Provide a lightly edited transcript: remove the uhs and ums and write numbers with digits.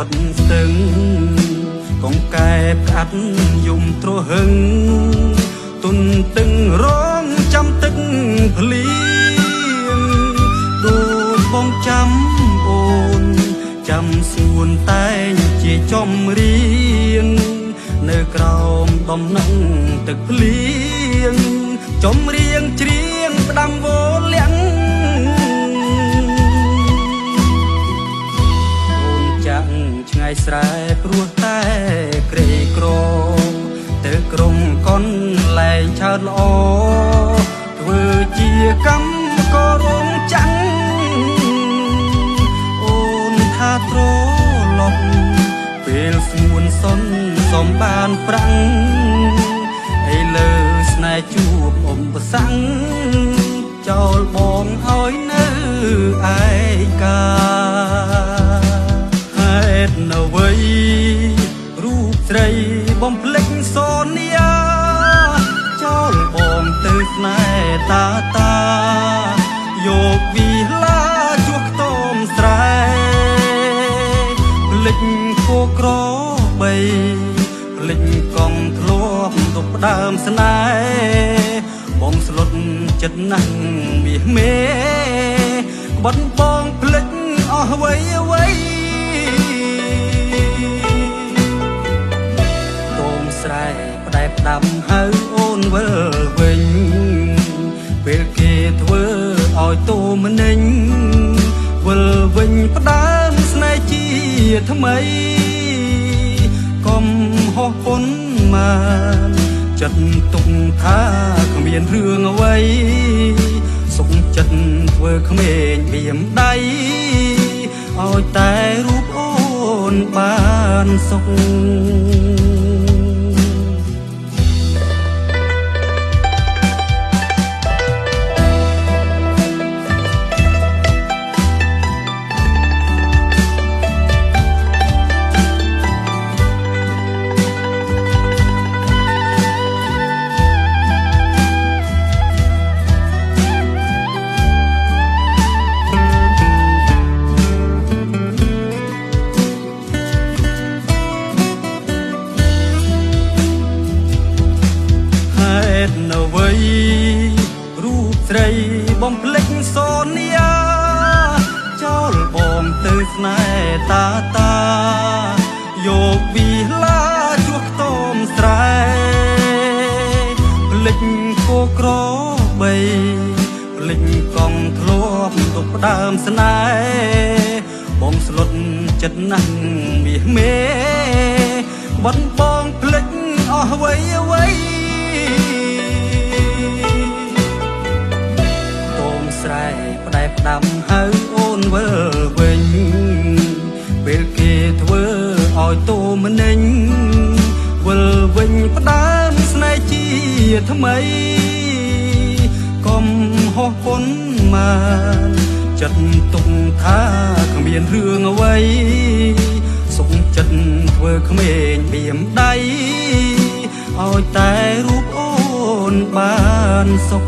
ត់ស្ទឹងកងកែផ្កាត់យំទ្រហឹងទុនទឹងរងចាំទឹកភ្លៀងដូចបងចាំអូនចាំសួនតែងជាចំរៀងនៅក្រោមដំណឹងទឹកភ្លៀងចំរៀងច្រៀងផ្ដាំវោលាំងអូនចាក់ឆ្ងាយស្រែព្រោះតែក្រីក្រទៅក្រុមកុនលែងឆើតល្អធ្វើជាកម្មក៏រងចាំងអូនថាត្រឡប់ពេលស្ងួនសុនសំបានប្រាំងឥឡូវស្នេហ៍ជួបអមប្រសាំងចោលបងឲ្យនៅឯកាហេតុនៅវ័យរូបស្រីបំភ្លេចសន្យាចោលបងទៅស្នេហ៍តាយកវិឡាជួសខ្ទមស្រែភ្លេចគោក្របីភ្លេចកងធ្លាប់ទុកដើមស្នេហ៍បងស្លុតចិត្តណាស់មាសមេក្បត់បងភ្លេចអស់អ្វីតងស្រែផ្ដែផ្ដាំហៅអូនវិលវិញពេលគេធ្វើឲ្យតូមនិញវិលវិញផ្ដើមស្នេហ៍ជាថ្មីកុំហោះពុនមកចិត្តទុកថាគ្មានរឿងអ្វីសុខចិត្តធ្វើក្មេងបៀមដៃឲ្យតែរូបអូនបានសុខនៅវ័យរូបស្រីបំភ្លេចសន្យាចោលបងទៅស្នេហ៍តាយកវិឡាជួសខ្ទមស្រែភ្លេចគោក្របីភ្លេចកងធ្លាប់ទុកដើមស្នេហ៍បងស្លុតចិត្តណាស់មាសមេបន់បងភ្លេចអស់អ្វីស្រែផ្ដែផ្ដាំហៅអូនវិលវិញពេលគេធ្វើឲ្យតូមនិញវិលវិញផ្ដើមស្នេហ៍ជាថ្មីកុំហោះពុនមកចិត្តទុកថាគ្មានរឿងអ្វីសុខចិត្តធ្វើក្មេងបៀមដៃឲ្យតែរូបអូនបានសុខ